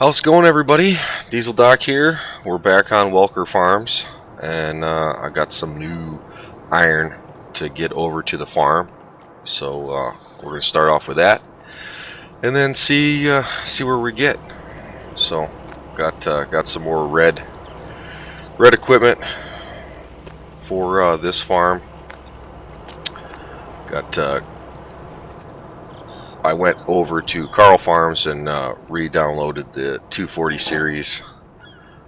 How's it going, everybody? Diesel Doc here. We're back on Welker Farms, and I got some new iron to get over to the farm. So we're gonna start off with that, and then see where we get. So got some more red equipment for this farm. I went over to Carl Farms and re-downloaded the 240 series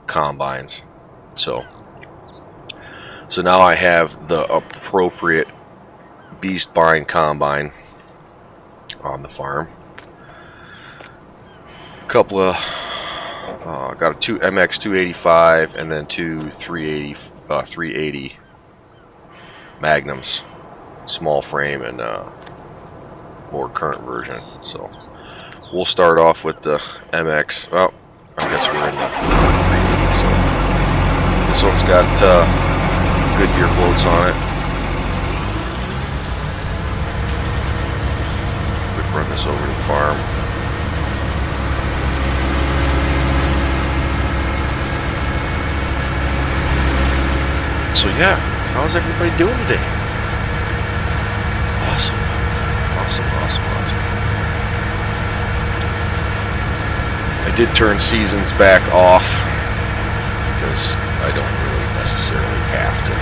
combines. So now I have the appropriate beast bind combine on the farm. Couple of got a two MX 285 and then two 380 Magnums, small frame and more current version. So we'll start off with the MX. Well, I guess we're in the 380. So this one's got Goodyear floats on it. Quick run this over to the farm. So yeah, how's everybody doing today? Awesome. I did turn seasons back off because I don't really necessarily have to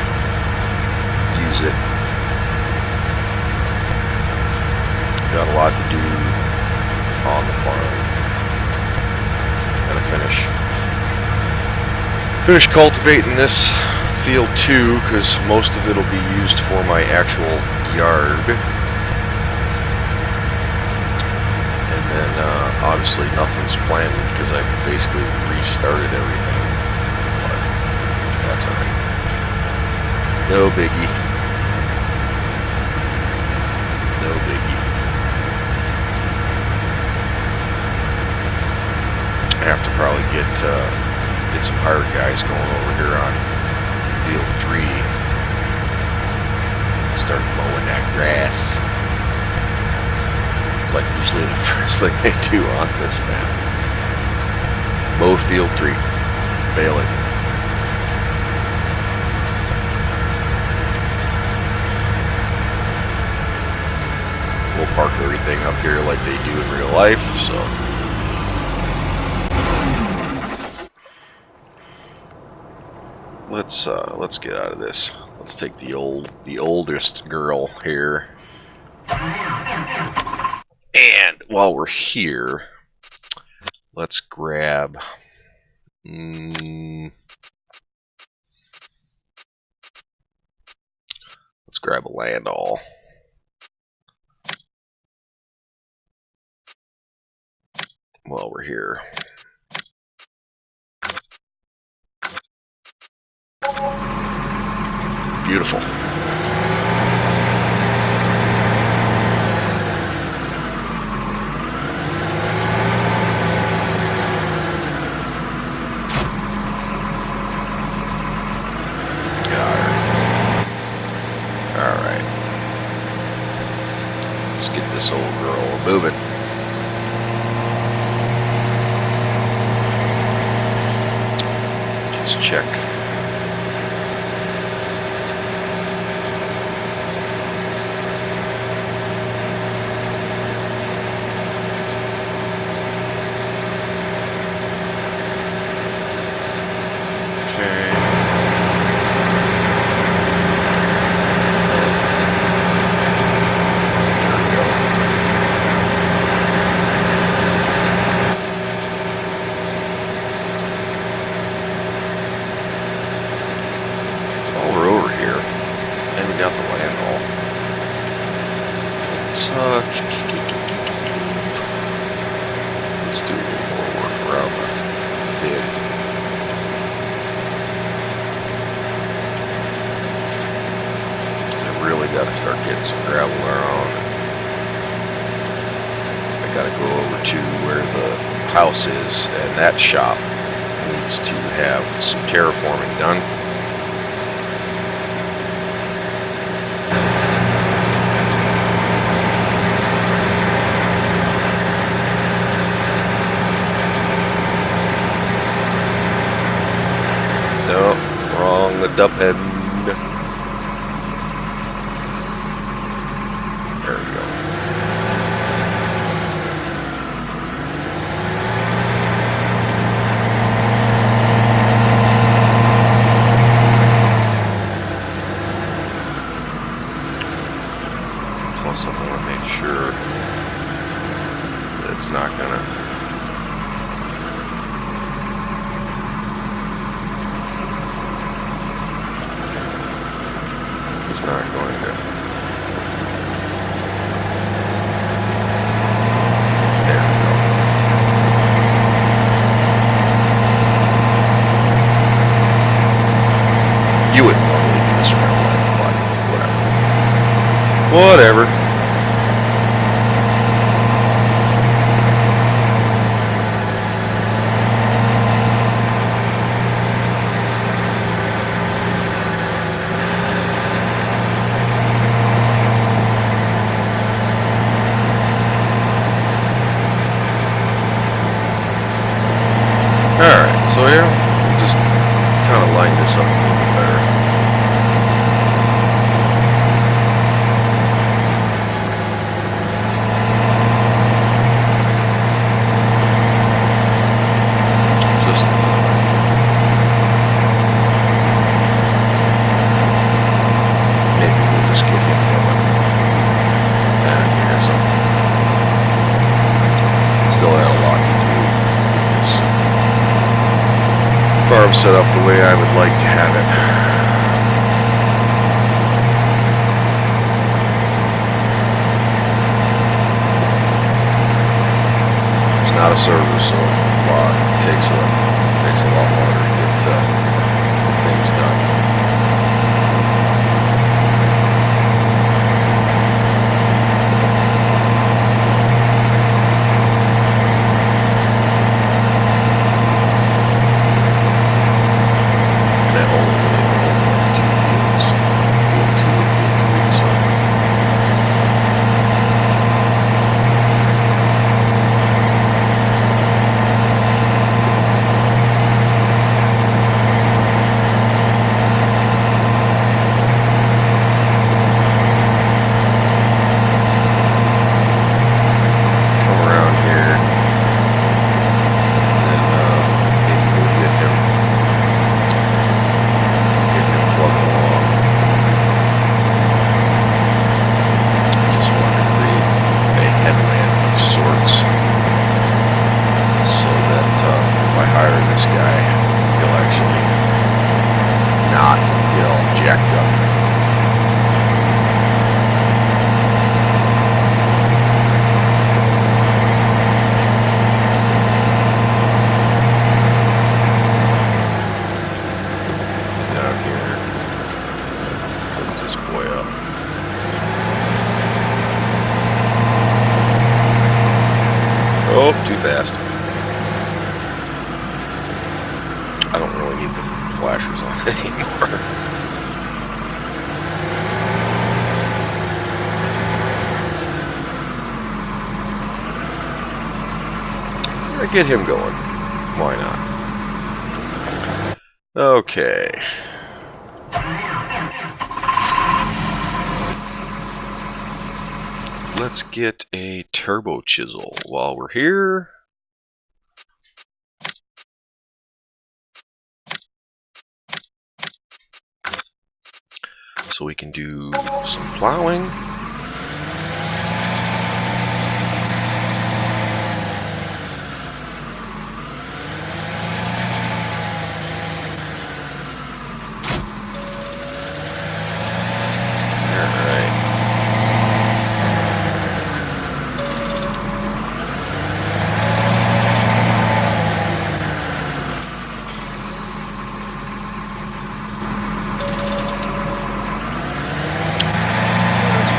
use it. Got a lot to do on the farm. Gotta finish cultivating this field too, because most of it will be used for my actual yard. And obviously nothing's planned because I basically restarted everything, but that's alright. No biggie. I have to probably get some hired guys going over here on field 3. Start mowing that grass. It's like usually the first thing they do on this map. Mow field 3. Bale it. We'll park everything up here like they do in real life, so. Let's get out of this. Let's take the oldest girl here. And while we're here, let's grab a landall. While we're here. Beautiful. Alright. Let's get this old girl moving. Just check. Let's do a little more work around the bed. I really got to start getting some gravel around. I got to go over to where the house is, and that shop needs to have some terraforming done. No, wrong dub head. There we go. Plus, I want to make sure that it's not gonna. It's not going to. There we go. You wouldn't normally do this around light, but whatever. Whatever. Alright, so yeah, we'll just kind of line this up a little bit better. Just maybe we'll just get him going. And here's something. Still have a lot to do. Farm set up the way I would like to have it. It's not a server, so it takes a lot longer to get things done. Oh, too fast. I don't really need the flashers on it anymore. I'm gonna get him going. Why not? Okay. Let's get a turbo chisel while we're here. So we can do some plowing.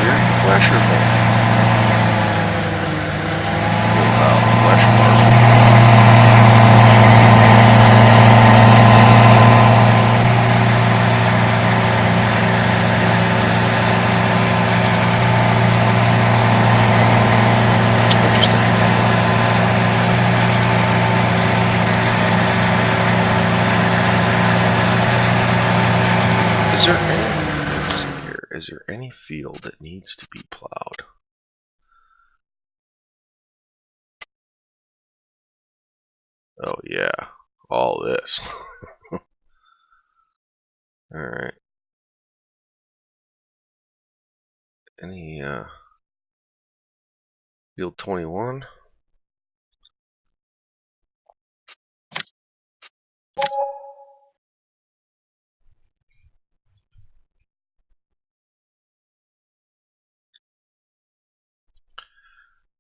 Weird. Is there any, let's see here, is there any field that needs to be plowed? Oh yeah, all this. Alright. Any, field 21?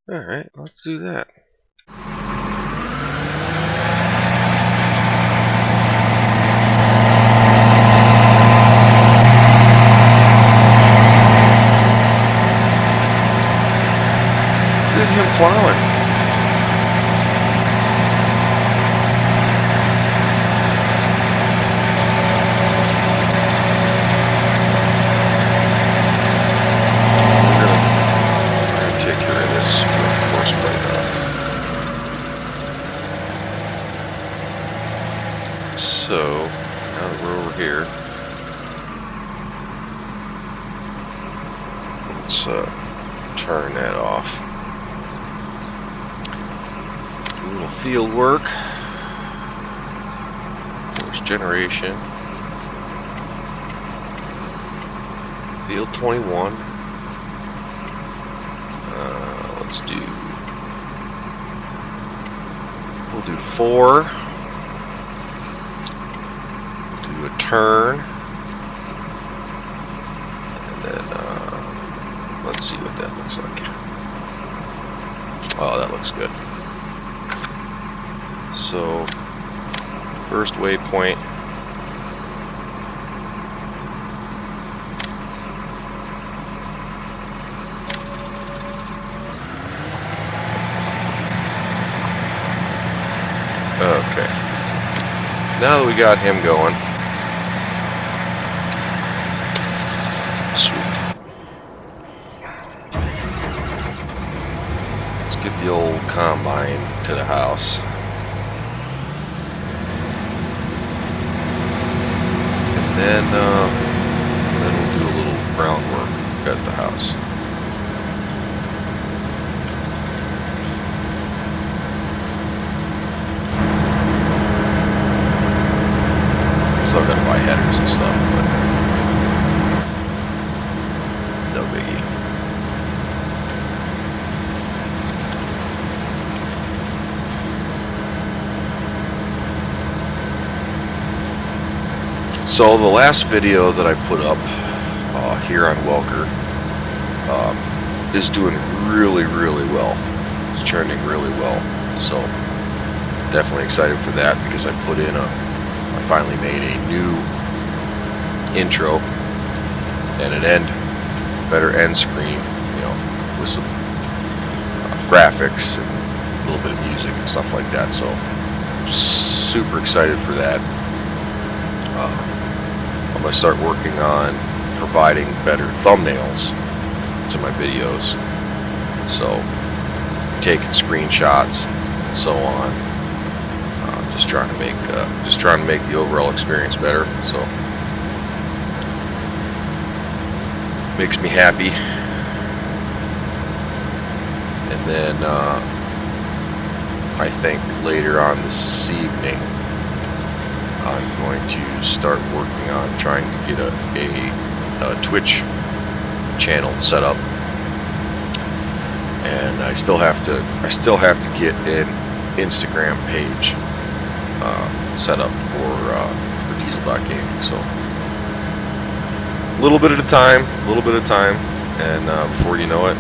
Alright, let's do that. Look at him plowing. We're gonna take care of this with course plate on. So now that we're over here, let's turn that off. A little field work. Force generation. Field 21. Let's do. We'll do 4. We'll do a turn. And then let's see what that looks like. Oh, that looks good. So, first waypoint. Okay. Now that we got him going. Sweet. Let's get the old combine to the house. And then we'll do a little groundwork at the house. Still gotta buy headers and stuff, but no biggie. So the last video that I put up here on Welker is doing really well. It's trending really well. So definitely excited for that because I put in I finally made a new intro and an better end screen, you know, with some graphics and a little bit of music and stuff like that. So super excited for that. I'm going to start working on providing better thumbnails to my videos. So, taking screenshots and so on. Just trying to make the overall experience better. So, makes me happy. And then I think later on this evening, I'm going to start working on trying to get a Twitch channel set up, and I still have to get an Instagram page set up for Diesel.gaming. So a little bit at a time, and before you know it,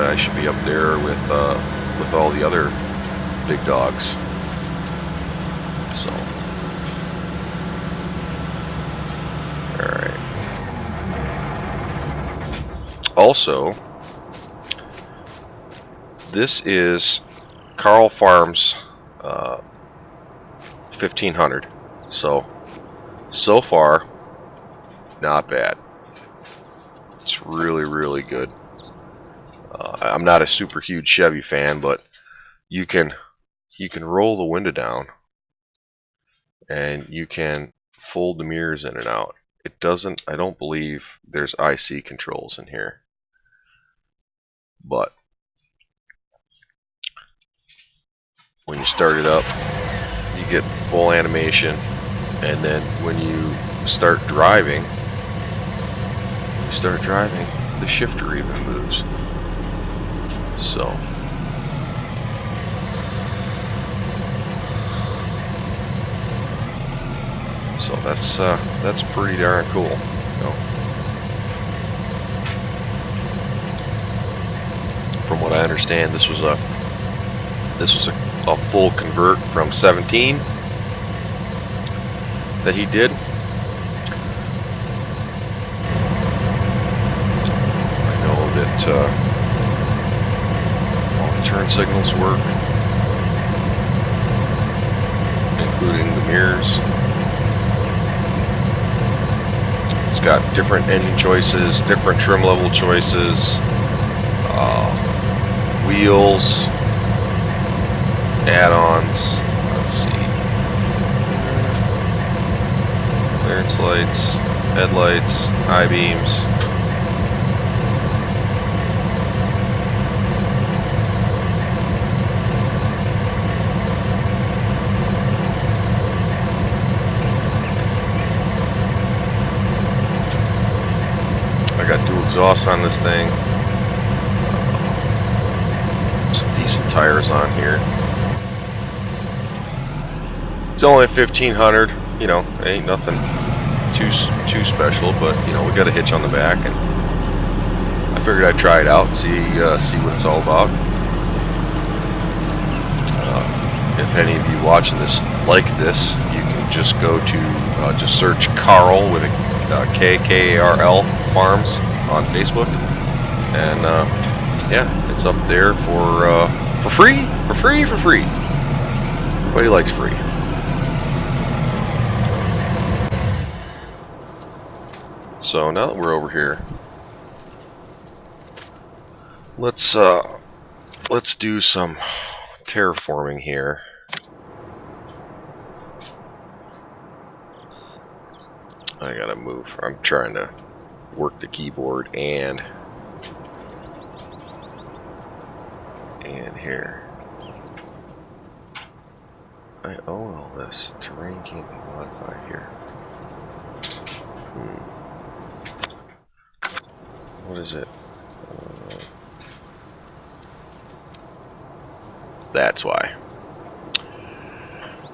I should be up there with all the other big dogs. So, alright. Also, this is Carl Farms 1500. So far, not bad. It's really good. I'm not a super huge Chevy fan, but you can roll the window down, and you can fold the mirrors in and out. It doesn't, I don't believe there's IC controls in here. But when you start it up, you get full animation, and then when you start driving, the shifter even moves. So that's pretty darn cool. You know? From what I understand, this was a full convert from 17 that he did. I know that all the turn signals work, including the mirrors. It's got different engine choices, different trim level choices, wheels, add-ons. Let's see. Clearance lights, headlights, high beams. I got dual exhaust on this thing. Some decent tires on here. It's only 1,500. You know, it ain't nothing too special, but you know, we got a hitch on the back, and I figured I'd try it out and see what it's all about. If any of you watching this like this, you can just go to just search Carl with a K-K-A-R-L Farms on Facebook, and yeah, it's up there for free. Everybody likes free. So now that we're over here, let's do some terraforming here. I gotta move. I'm trying to work the keyboard and here. I own all this. Terrain can't be modified here. What is it? That's why.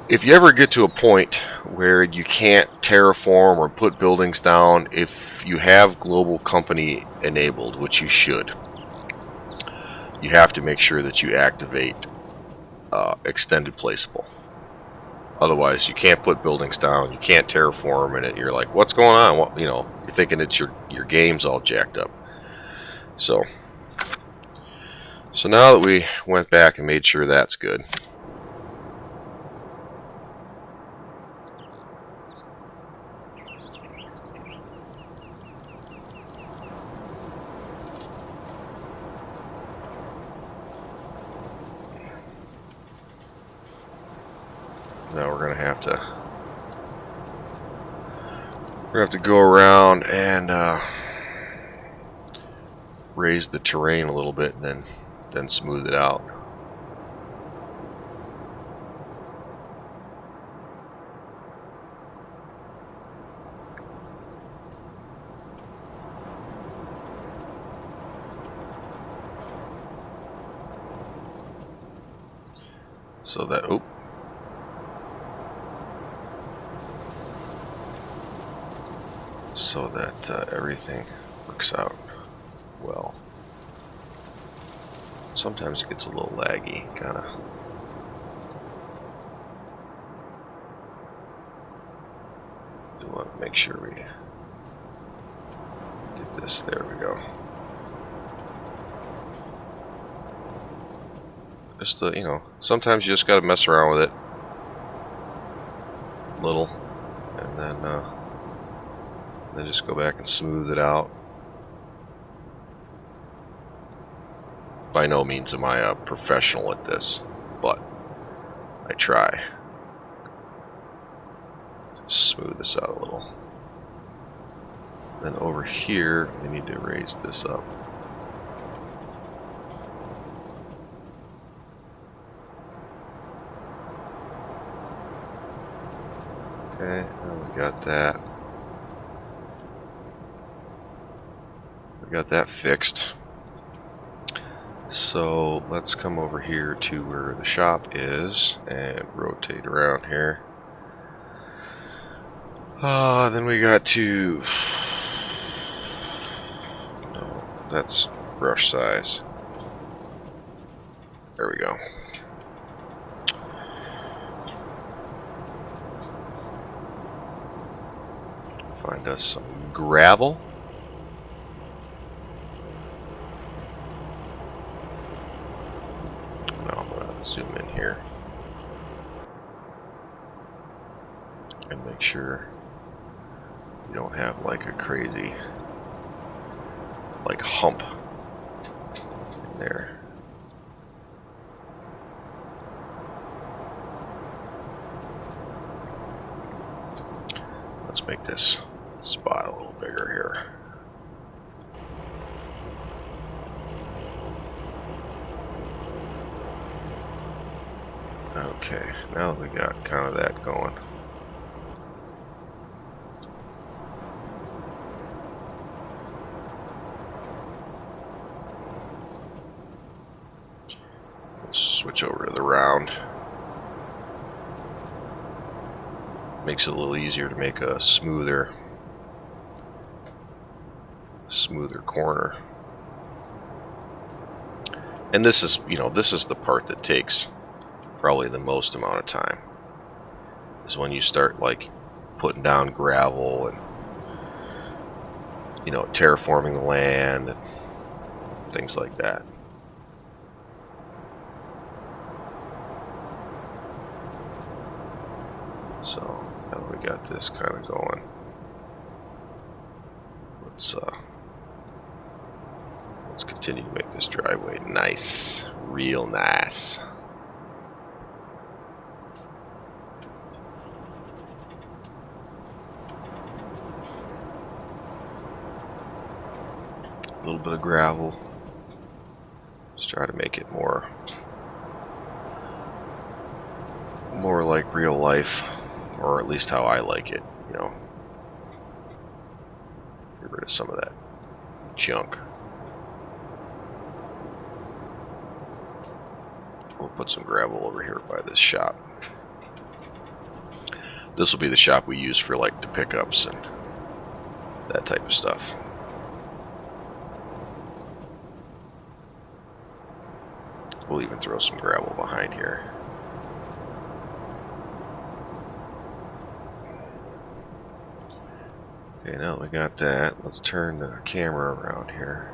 If you ever get to a point where you can't terraform or put buildings down, if you have global company enabled, which you should, you have to make sure that you activate extended placeable. Otherwise, you can't put buildings down, you can't terraform, and you're like, what's going on? What, you know, you're thinking it's your game's all jacked up. So now that we went back and made sure that's good, now we're gonna have to go around and raise the terrain a little bit, and then smooth it out. So that everything works out well. Sometimes it gets a little laggy, kind of. We want to make sure we get this. There we go. Just you know, sometimes you just got to mess around with it a little, and then just go back and smooth it out. By no means am I a professional at this, but I try. smooth this out a little. Then over here, we need to raise this up. Okay, now we got that. We got that fixed. So let's come over here to where the shop is and rotate around here. Then we got to... No, that's brush size. There we go. Find us some gravel. No, I'm gonna zoom in here and make sure you don't have like a crazy like hump in there. Let's make this spot a little bigger here. Okay, now we got kind of that going. Let's switch over to the round. Makes it a little easier to make a smoother corner. And this is, you know, this is the part that takes probably the most amount of time, is when you start like putting down gravel and, you know, terraforming the land and things like that. So now we got this kind of going. Let's continue to make this driveway nice, real nice. A little bit of gravel. Just try to make it more like real life, or at least how I like it, you know. Get rid of some of that junk. We'll put some gravel over here by this shop. This will be the shop we use for like the pickups and that type of stuff. We'll even throw some gravel behind here. Okay, now we got that. Let's turn the camera around here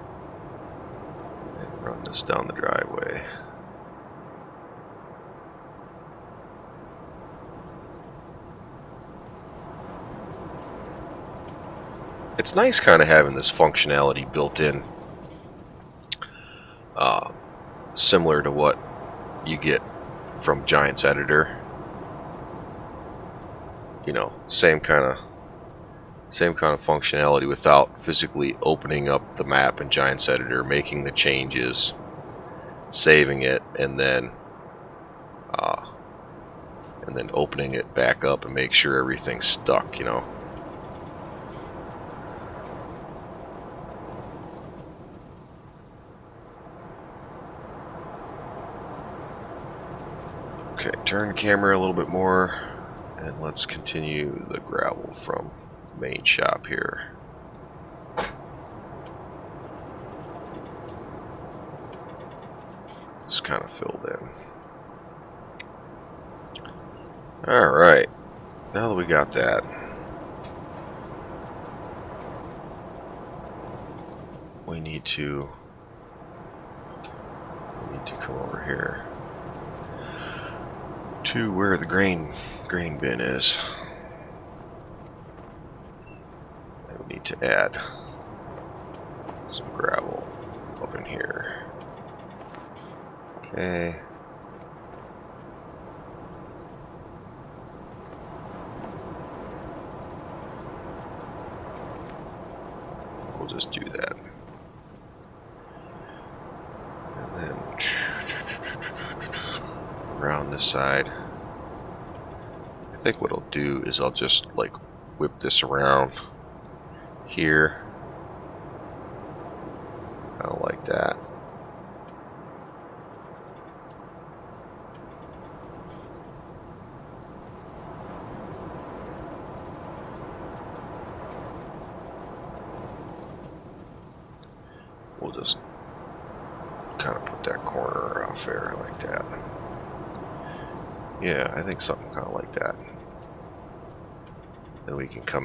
and run this down the driveway. It's nice kind of having this functionality built in, similar to what you get from Giants Editor. You know, same kind of functionality without physically opening up the map in Giants Editor, making the changes, saving it, and then opening it back up and make sure everything's stuck, you know. Okay, turn the camera a little bit more, and let's continue the gravel from the main shop here. Just kind of filled in. Alright, now that we got that, we need to come over here to where the grain bin is. And we need to add some gravel up in here. Okay. just do that. And then around this side. I think what I'll do is I'll just like whip this around here. I don't like that. We'll just kind of put that corner off there like that. Yeah, I think something kind of like that. Then we can come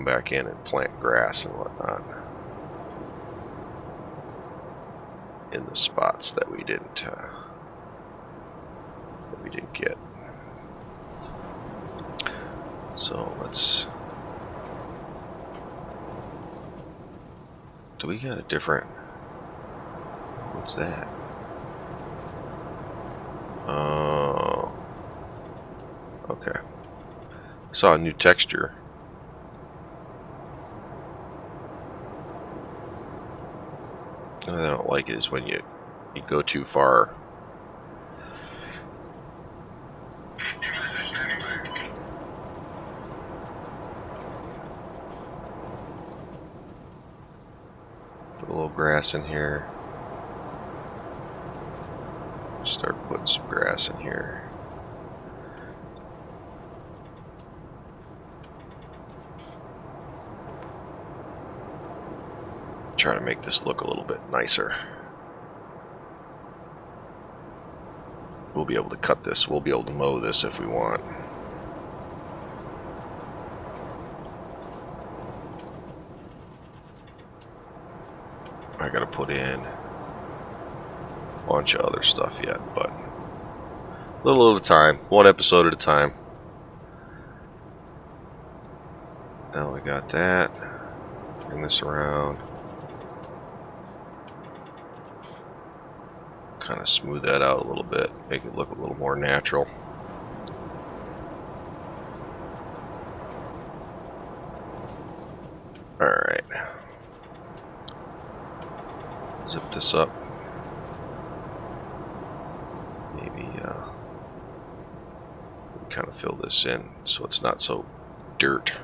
back in and plant grass and whatnot in the spots that we didn't get. So let's. Do we got a different? What's that? Oh, okay. Saw a new texture. What I don't like is when you go too far. Put a little grass in here. Start putting some grass in here. Try to make this look a little bit nicer. We'll be able to cut this. We'll be able to mow this if we want. I gotta put in a bunch of other stuff yet, but a little at a time, one episode at a time. Now we got that. Bring this around. Kind of smooth that out a little bit, make it look a little more natural. Alright. Zip this up. Maybe kind of fill this in so it's not so much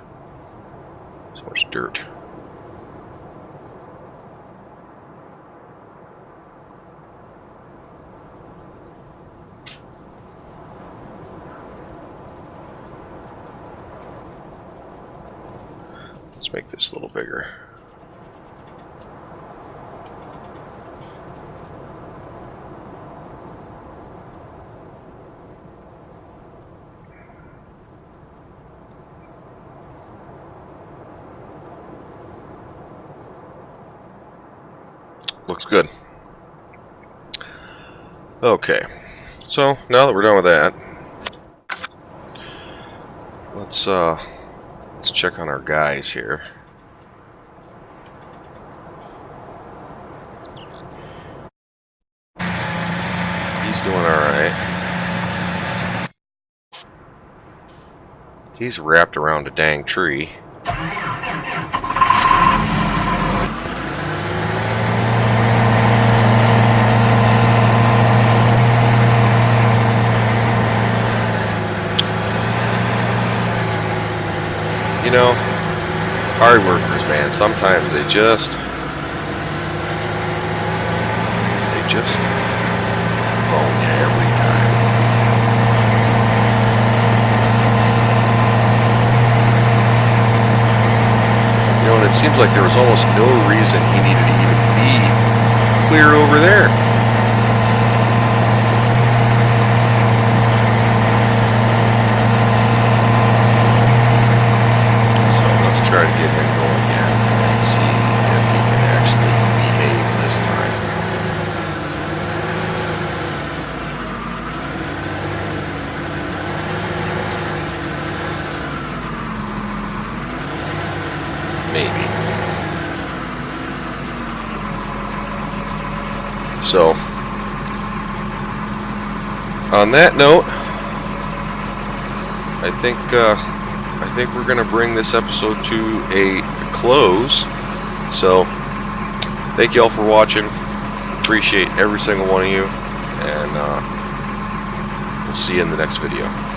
dirt. Let's make this a little bigger. Looks good. Okay, so now that we're done with that, let's check on our guys here. He's doing alright. He's wrapped around a dang tree. You know, hard workers, man, sometimes they just phone you every time. You know, and it seems like there was almost no reason he needed to even be clear over there. Try to get him going again and see if he can actually behave this time. Maybe. So, on that note, I think we're going to bring this episode to a close. So, thank you all for watching. Appreciate every single one of you, and we'll see you in the next video.